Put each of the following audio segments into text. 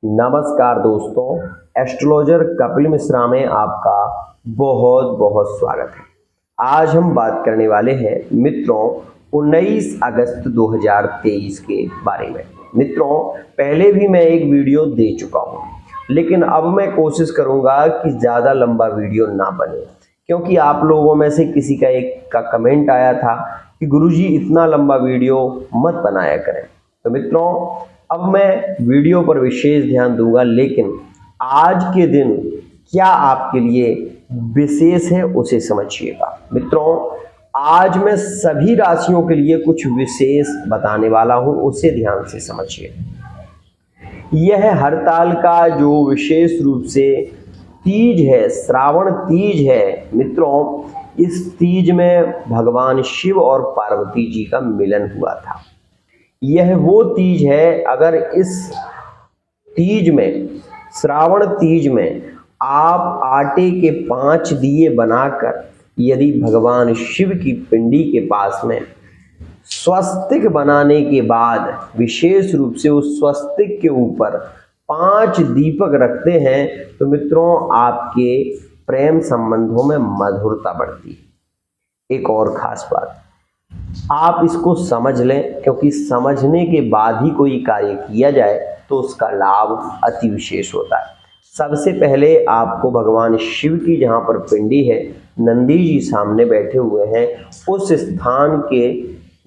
नमस्कार दोस्तों, एस्ट्रोलॉजर कपिल मिश्रा में आपका बहुत बहुत स्वागत है। आज हम बात करने वाले हैं मित्रों 19 अगस्त 2023 के बारे में। मित्रों, पहले भी मैं एक वीडियो दे चुका हूं, लेकिन अब मैं कोशिश करूंगा कि ज़्यादा लंबा वीडियो ना बने, क्योंकि आप लोगों में से किसी का कमेंट आया था कि गुरुजी इतना लंबा वीडियो मत बनाया करें। तो मित्रों, अब मैं वीडियो पर विशेष ध्यान दूंगा, लेकिन आज के दिन क्या आपके लिए विशेष है उसे समझिएगा। मित्रों, आज मैं सभी राशियों के लिए कुछ विशेष बताने वाला हूं, उसे ध्यान से समझिए। यह हरताल का जो विशेष रूप से तीज है, श्रावण तीज है मित्रों, इस तीज में भगवान शिव और पार्वती जी का मिलन हुआ था। यह वो तीज है, अगर इस तीज में, श्रावण तीज में आप आटे के 5 दिए बनाकर यदि भगवान शिव की पिंडी के पास में स्वस्तिक बनाने के बाद विशेष रूप से उस स्वस्तिक के ऊपर 5 दीपक रखते हैं, तो मित्रों आपके प्रेम संबंधों में मधुरता बढ़ती है। एक और खास बात, आप इसको समझ लें, क्योंकि समझने के बाद ही कोई कार्य किया जाए तो उसका लाभ अति विशेष होता है। सबसे पहले आपको भगवान शिव की जहाँ पर पिंडी है, नंदी जी सामने बैठे हुए हैं, उस स्थान के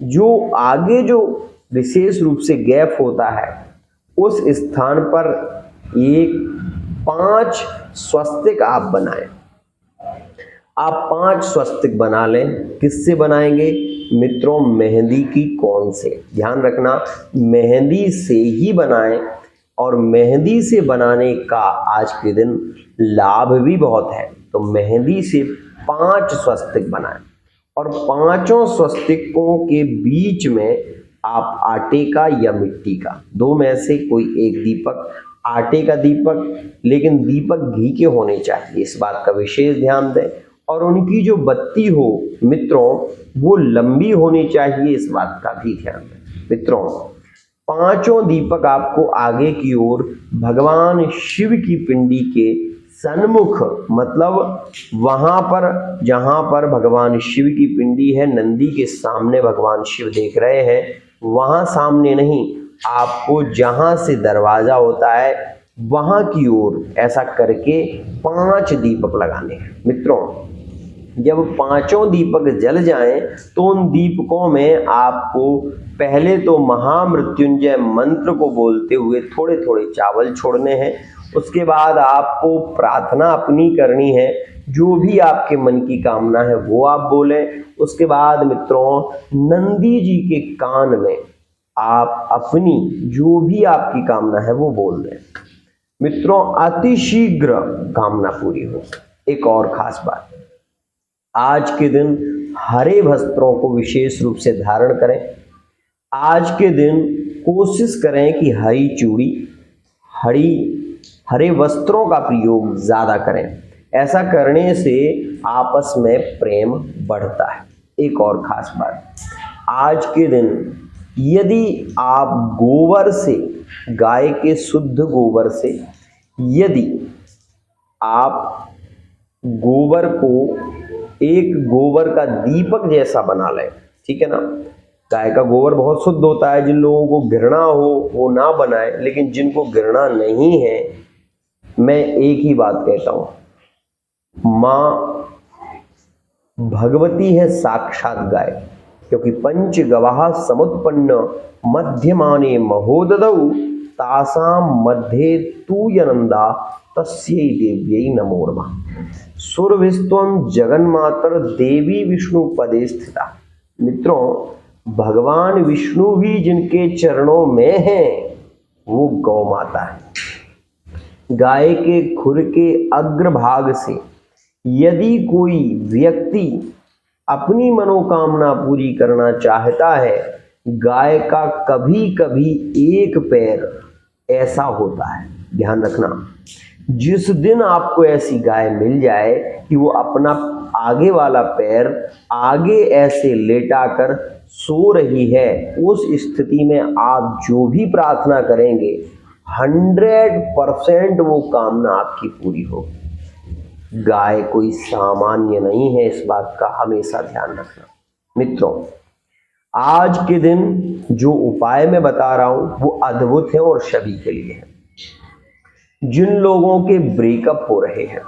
जो आगे जो विशेष रूप से गैप होता है, उस स्थान पर एक 5 स्वस्तिक आप बनाएं। आप 5 स्वस्तिक बना लें। किससे बनाएंगे मित्रों? मेहंदी की कौन से, ध्यान रखना, मेहंदी से ही बनाएं। और मेहंदी से बनाने का आज के दिन लाभ भी बहुत है, तो मेहंदी से 5 स्वस्तिक बनाएं। और 5 स्वस्तिकों के बीच में आप आटे का या मिट्टी का, 2 में से कोई एक दीपक, आटे का दीपक, लेकिन दीपक घी के होने चाहिए, इस बात का विशेष ध्यान दें। और उनकी जो बत्ती हो मित्रों, वो लंबी होनी चाहिए, इस बात का भी ध्यान दें। मित्रों, 5 दीपक आपको आगे की ओर भगवान शिव की पिंडी के सन्मुख, मतलब वहां पर जहां पर भगवान शिव की पिंडी है, नंदी के सामने भगवान शिव देख रहे हैं, वहां सामने नहीं, आपको जहां से दरवाजा होता है वहां की ओर ऐसा करके 5 दीपक लगाने हैं। मित्रों, जब 5 दीपक जल जाएं तो उन दीपकों में आपको पहले तो महामृत्युंजय मंत्र को बोलते हुए थोड़े थोड़े चावल छोड़ने हैं। उसके बाद आपको प्रार्थना अपनी करनी है, जो भी आपके मन की कामना है वो आप बोलें। उसके बाद मित्रों, नंदी जी के कान में आप अपनी जो भी आपकी कामना है वो बोल दें। मित्रों, अतिशीघ्र कामना पूरी हो। एक और खास बात, आज के दिन हरे वस्त्रों को विशेष रूप से धारण करें। आज के दिन कोशिश करें कि हरी चूड़ी, हरे वस्त्रों का प्रयोग ज़्यादा करें। ऐसा करने से आपस में प्रेम बढ़ता है। एक और खास बात, आज के दिन यदि आप गोबर से, गाय के शुद्ध गोबर से, यदि आप गोबर को एक गोबर का दीपक जैसा बना लें, ठीक है ना। गाय का गोबर बहुत शुद्ध होता है, जिन लोगों को घृणा हो वो ना बनाए, लेकिन जिनको घृणा नहीं है, मैं एक ही बात कहता हूं, मां भगवती है साक्षात गाय, क्योंकि पंच गवाह समुत्पन्न मध्यमाने महोददौ तासाम मध्ये तूयनंदा तस्यै देव्यै नमो नमः। सुरभिस्त्वं जगन्मातर देवी विष्णु पदे स्थिता। मित्रों, भगवान विष्णु भी जिनके चरणों में हैं वो गौ माता है। गाय के खुर के अग्रभाग से यदि कोई व्यक्ति अपनी मनोकामना पूरी करना चाहता है, गाय का कभी कभी एक पैर ऐसा होता है, ध्यान रखना। जिस दिन आपको ऐसी गाय मिल जाए कि वो अपना आगे वाला पैर आगे ऐसे लेटाकर सो रही है, उस स्थिति में आप जो भी प्रार्थना करेंगे 100% वो कामना आपकी पूरी होगी। गाय कोई सामान्य नहीं है, इस बात का हमेशा ध्यान रखना। मित्रों, आज के दिन जो उपाय मैं बता रहा हूं वो अद्भुत है और सभी के लिए है। जिन लोगों के ब्रेकअप हो रहे हैं,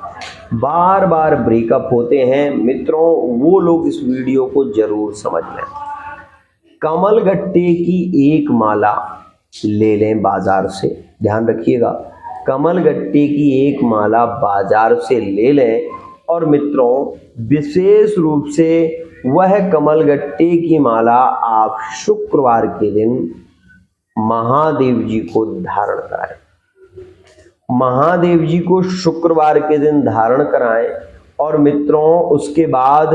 बार बार ब्रेकअप होते हैं मित्रों, वो लोग इस वीडियो को जरूर समझ लें। कमल गट्टे की एक माला ले लें बाजार से, ध्यान रखिएगा, कमल गट्टे की एक माला बाजार से ले लें और मित्रों विशेष रूप से वह कमल गट्टे की माला आप शुक्रवार के दिन महादेव जी को धारण कराएं। महादेव जी को शुक्रवार के दिन धारण कराएं और मित्रों उसके बाद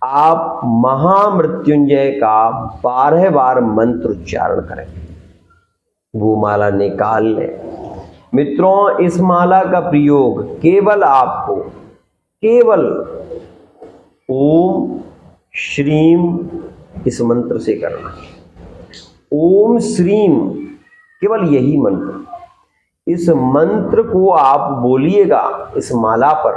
आप महामृत्युंजय का 12 बार मंत्र उच्चारण करें। वो माला निकाल लें। मित्रों, इस माला का प्रयोग केवल आपको केवल ओम श्रीम इस मंत्र से करना है। ओम श्रीम, केवल यही मंत्र, इस मंत्र को आप बोलिएगा इस माला पर।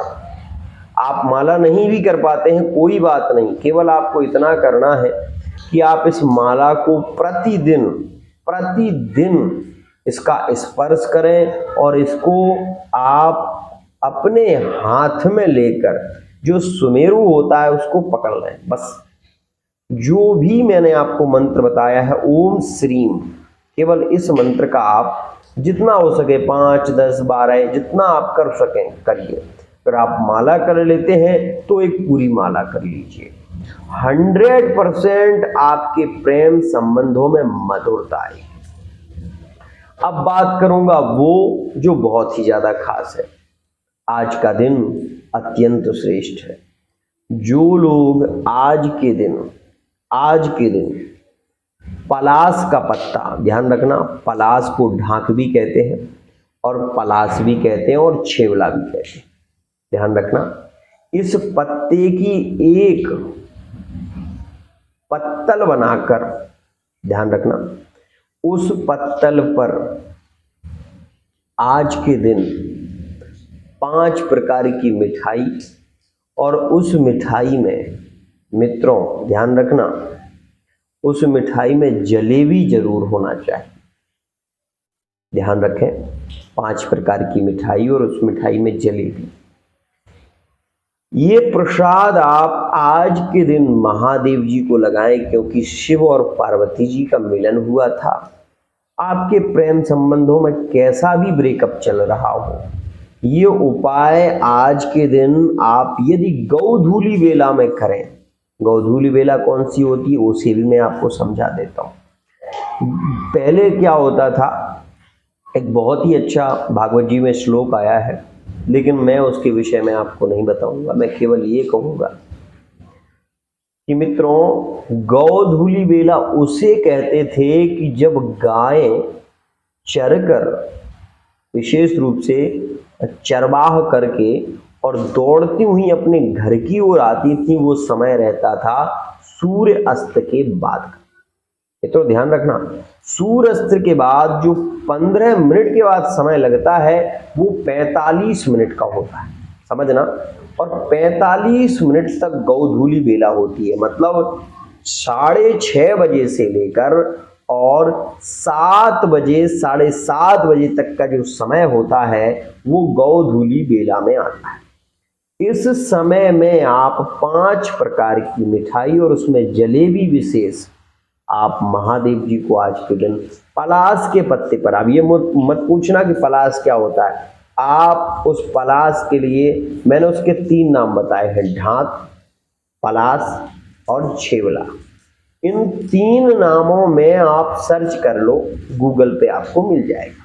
आप माला नहीं भी कर पाते हैं कोई बात नहीं, केवल आपको इतना करना है कि आप इस माला को प्रतिदिन इसका स्पर्श करें और इसको आप अपने हाथ में लेकर जो सुमेरु होता है उसको पकड़ लें। बस जो भी मैंने आपको मंत्र बताया है ओम श्रीम, केवल इस मंत्र का आप जितना हो सके 5, 10, 12 जितना आप कर सकें करिए। अगर आप माला कर लेते हैं तो एक पूरी माला कर लीजिए। 100% आपके प्रेम संबंधों में मधुरता आएगी। अब बात करूंगा वो जो बहुत ही ज्यादा खास है। आज का दिन अत्यंत श्रेष्ठ है। जो लोग आज के दिन पलास का पत्ता, ध्यान रखना, पलास को ढाक भी कहते हैं और पलास भी कहते हैं और छेवला भी कहते हैं, ध्यान रखना। इस पत्ते की एक पत्तल बनाकर, ध्यान रखना, उस पत्तल पर आज के दिन 5 प्रकार की मिठाई और उस मिठाई में मित्रों ध्यान रखना, उस मिठाई में जलेबी जरूर होना चाहिए। ध्यान रखें, 5 प्रकार की मिठाई और उस मिठाई में जलेबी। ये प्रसाद आप आज के दिन महादेव जी को लगाएं, क्योंकि शिव और पार्वती जी का मिलन हुआ था। आपके प्रेम संबंधों में कैसा भी ब्रेकअप चल रहा हो, ये उपाय आज के दिन आप यदि गौधूली बेला में करें। गौधूली बेला कौन सी होती है उसे भी मैं आपको समझा देता हूँ। पहले क्या होता था, एक बहुत ही अच्छा भागवत जी में श्लोक आया है, लेकिन मैं उसके विषय में आपको नहीं बताऊंगा। मैं केवल ये कहूंगा कि मित्रों गौधूली बेला उसे कहते थे कि जब गायें चरकर, विशेष रूप से चरवाह करके और दौड़ती हुई अपने घर की ओर आती थी, वो समय रहता था सूर्य अस्त के बाद का। ये तो ध्यान रखना, सूर्य अस्त के बाद जो 15 मिनट के बाद समय लगता है वो 45 मिनट का होता है, समझना। और 45 मिनट तक गौधूली बेला होती है, मतलब 6:30 बजे से लेकर और 7 बजे 7:30 बजे तक का जो समय होता है वो गौधूली बेला में आता है। इस समय में आप 5 प्रकार की मिठाई और उसमें जलेबी विशेष आप महादेव जी को आज के दिन पलास के पत्ते पर, अब ये मत पूछना कि पलास क्या होता है, आप उस पलास के लिए मैंने उसके 3 नाम बताए हैं, ढाक, पलास और छेवला। इन 3 नामों में आप सर्च कर लो, गूगल पे आपको मिल जाएगा।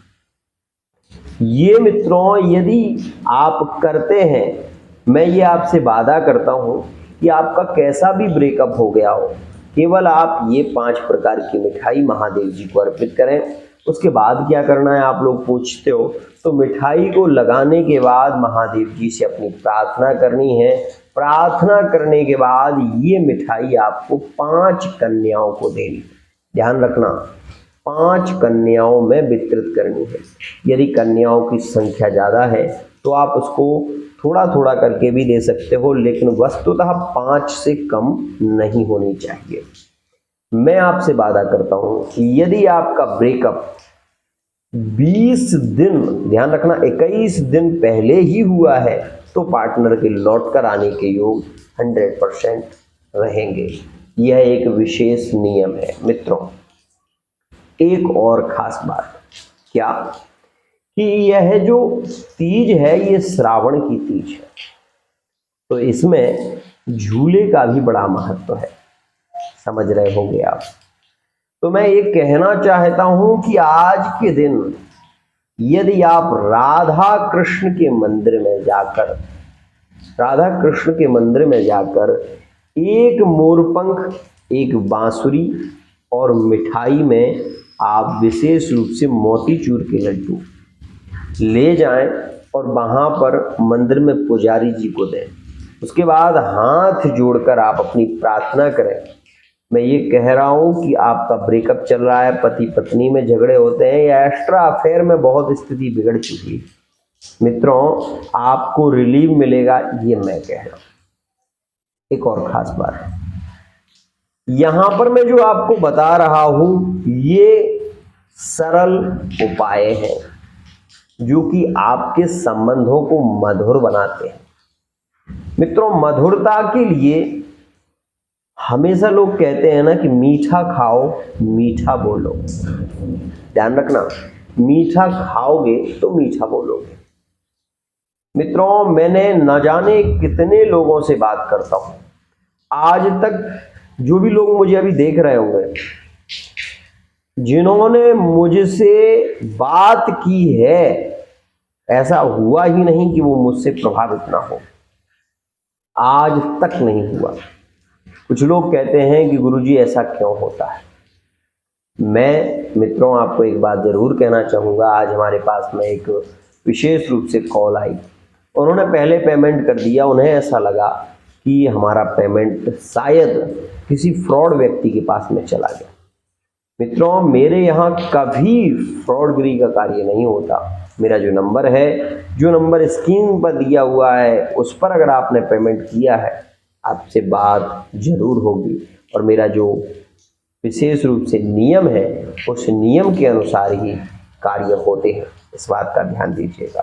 ये मित्रों यदि आप करते हैं, मैं ये आपसे वादा करता हूं कि आपका कैसा भी ब्रेकअप हो गया हो, केवल आप ये 5 प्रकार की मिठाई महादेव जी को अर्पित करें। उसके बाद क्या करना है आप लोग पूछते हो, तो मिठाई को लगाने के बाद महादेव जी से अपनी प्रार्थना करनी है। प्रार्थना करने के बाद ये मिठाई आपको 5 कन्याओं को देनी, ध्यान रखना, 5 कन्याओं में वितरित करनी है। यदि कन्याओं की संख्या ज़्यादा है तो आप उसको थोड़ा थोड़ा करके भी दे सकते हो, लेकिन वस्तुतः 5 से कम नहीं होनी चाहिए। मैं आपसे वादा करता हूं कि यदि आपका ब्रेकअप 20 दिन, ध्यान रखना 21 दिन पहले ही हुआ है, तो पार्टनर के लौट कर आने के योग 100% रहेंगे। यह एक विशेष नियम है मित्रों। एक और खास बात क्या कि यह जो तीज है ये श्रावण की तीज है, तो इसमें झूले का भी बड़ा महत्व है, समझ रहे होंगे आप। तो मैं ये कहना चाहता हूं कि आज के दिन यदि आप राधा कृष्ण के मंदिर में जाकर एक मोरपंख, एक बांसुरी और मिठाई में आप विशेष रूप से मोतीचूर के लड्डू ले जाएं और वहां पर मंदिर में पुजारी जी को दें। उसके बाद हाथ जोड़कर आप अपनी प्रार्थना करें। मैं ये कह रहा हूं कि आपका ब्रेकअप चल रहा है, पति पत्नी में झगड़े होते हैं या एक्स्ट्रा अफेयर में बहुत स्थिति बिगड़ चुकी है, मित्रों आपको रिलीफ मिलेगा, ये मैं कह रहा हूं। एक और खास बात, यहां पर मैं जो आपको बता रहा हूं ये सरल उपाय हैं जो कि आपके संबंधों को मधुर बनाते हैं। मित्रों मधुरता के लिए हमेशा लोग कहते हैं ना कि मीठा खाओ मीठा बोलो। ध्यान रखना, मीठा खाओगे तो मीठा बोलोगे। मित्रों मैंने न जाने कितने लोगों से बात करता हूं, आज तक जो भी लोग मुझे अभी देख रहे होंगे, जिन्होंने मुझसे बात की है, ऐसा हुआ ही नहीं कि वो मुझसे प्रभावित ना हो, आज तक नहीं हुआ। कुछ लोग कहते हैं कि गुरुजी ऐसा क्यों होता है। मैं मित्रों आपको एक बात जरूर कहना चाहूँगा। आज हमारे पास में एक विशेष रूप से कॉल आई, उन्होंने पहले पेमेंट कर दिया, उन्हें ऐसा लगा कि हमारा पेमेंट शायद किसी फ्रॉड व्यक्ति के पास में चला गया। मित्रों मेरे यहाँ कभी फ्रॉडगिरी का कार्य नहीं होता। मेरा जो नंबर है, जो नंबर स्क्रीन पर दिया हुआ है, उस पर अगर आपने पेमेंट किया है आपसे बात जरूर होगी, और मेरा जो विशेष रूप से नियम है उस नियम के अनुसार ही कार्य होते हैं, इस बात का ध्यान दीजिएगा।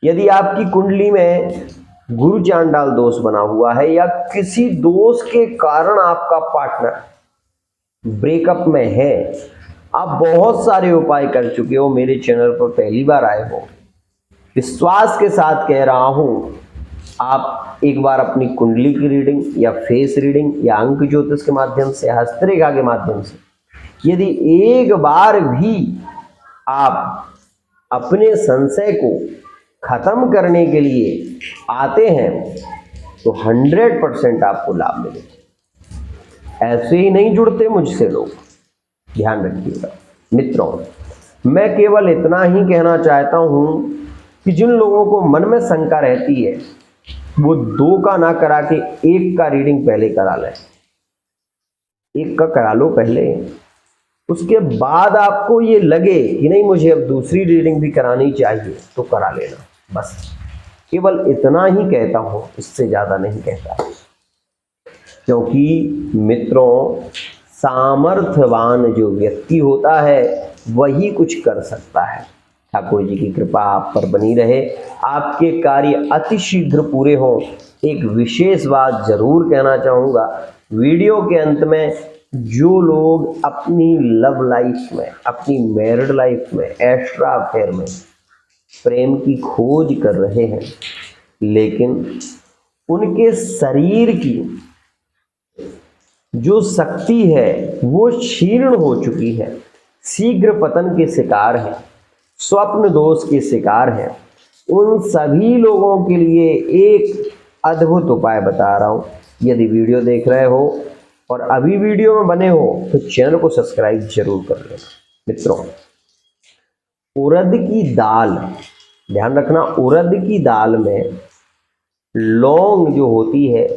यदि आपकी कुंडली में गुरु चांडाल दोष बना हुआ है या किसी दोष के कारण आपका पार्टनर ब्रेकअप में है, आप बहुत सारे उपाय कर चुके हो, मेरे चैनल पर पहली बार आए हो, विश्वास के साथ कह रहा हूं आप एक बार अपनी कुंडली की रीडिंग या फेस रीडिंग या अंक ज्योतिष के माध्यम से, हस्तरेखा के माध्यम से यदि एक बार भी आप अपने संशय को खत्म करने के लिए आते हैं तो 100% आपको लाभ मिलेगा। ऐसे ही नहीं जुड़ते मुझसे लोग, ध्यान रखिएगा। मित्रों मैं केवल इतना ही कहना चाहता हूं कि जिन लोगों को मन में शंका रहती है वो 2 का ना करा के 1 का रीडिंग पहले करा लें। 1 का करा लो पहले, उसके बाद आपको ये लगे कि नहीं मुझे अब दूसरी रीडिंग भी करानी चाहिए तो करा लेना। बस केवल इतना ही कहता हूं, इससे ज्यादा नहीं कहता, क्योंकि मित्रों सामर्थ्यवान जो व्यक्ति होता है वही कुछ कर सकता है। ठाकुर जी की कृपा आप पर बनी रहे, आपके कार्य अति शीघ्र पूरे हों। एक विशेष बात जरूर कहना चाहूँगा, वीडियो के अंत में जो लोग अपनी लव लाइफ में, अपनी मैरिड लाइफ में, एक्स्ट्रा अफेयर में प्रेम की खोज कर रहे हैं, लेकिन उनके शरीर की जो शक्ति है वो क्षीण हो चुकी है, शीघ्र पतन के शिकार है, स्वप्न दोष के शिकार है, उन सभी लोगों के लिए एक अद्भुत उपाय बता रहा हूं। यदि वीडियो देख रहे हो और अभी वीडियो में बने हो तो चैनल को सब्सक्राइब जरूर कर लेना। मित्रों उड़द की दाल, ध्यान रखना, उड़द की दाल में लौंग जो होती है,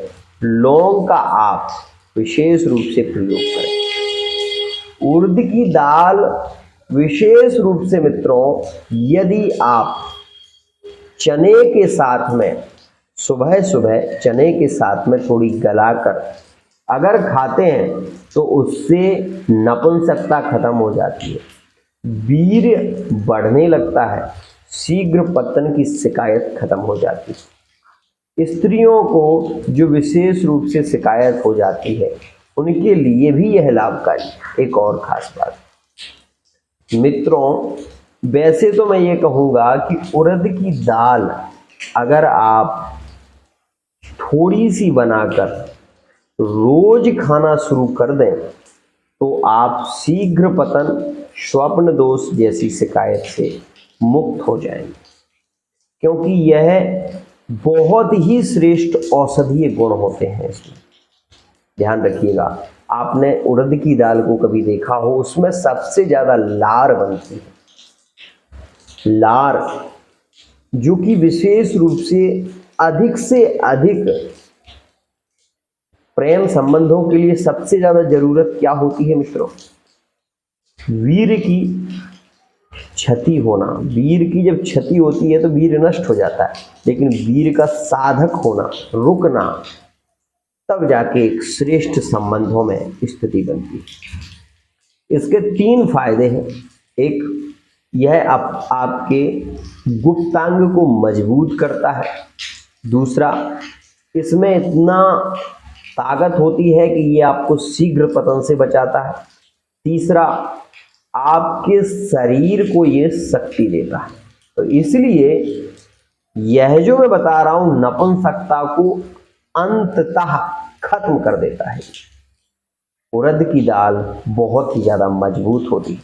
लौंग का आप विशेष रूप से प्रयोग करें। उड़द की दाल विशेष रूप से मित्रों यदि आप चने के साथ में सुबह सुबह चने के साथ में थोड़ी गलाकर अगर खाते हैं तो उससे नपुंसकता खत्म हो जाती है, वीर बढ़ने लगता है, शीघ्र पतन की शिकायत खत्म हो जाती है। स्त्रियों को जो विशेष रूप से शिकायत हो जाती है उनके लिए भी यह लाभकारी। एक और खास बात मित्रों, वैसे तो मैं ये कहूँगा कि उड़द की दाल अगर आप थोड़ी सी बनाकर रोज खाना शुरू कर दें तो आप शीघ्र पतन, स्वप्न दोष जैसी शिकायत से मुक्त हो जाएंगे, क्योंकि यह बहुत ही श्रेष्ठ औषधीय गुण होते हैं इसमें। ध्यान रखिएगा, आपने उड़द की दाल को कभी देखा हो, उसमें सबसे ज्यादा लार बनती है, लार जो कि विशेष रूप से अधिक प्रेम संबंधों के लिए सबसे ज्यादा जरूरत क्या होती है मित्रों? वीर की क्षति होना। वीर की जब क्षति होती है तो वीर नष्ट हो जाता है, लेकिन वीर का साधक होना, रुकना, तब जाके एक श्रेष्ठ संबंधों में स्थिति बनती है। इसके 3 फायदे हैं। एक, यह आपके गुप्तांग को मजबूत करता है। दूसरा, इसमें इतना ताकत होती है कि ये आपको शीघ्र पतन से बचाता है। तीसरा, आपके शरीर को ये शक्ति देता है। तो इसलिए यह जो मैं बता रहा हूं नपुंसकता को अंततः खत्म कर देता है। उड़द की दाल बहुत ही ज्यादा मजबूत होती है।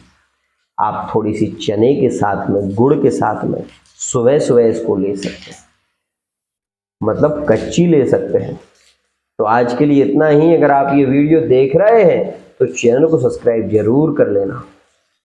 आप थोड़ी सी चने के साथ में, गुड़ के साथ में सुबह सुबह इसको ले सकते हैं, मतलब कच्ची ले सकते हैं। तो आज के लिए इतना ही। अगर आप ये वीडियो देख रहे हैं तो चैनल को सब्सक्राइब जरूर कर लेना।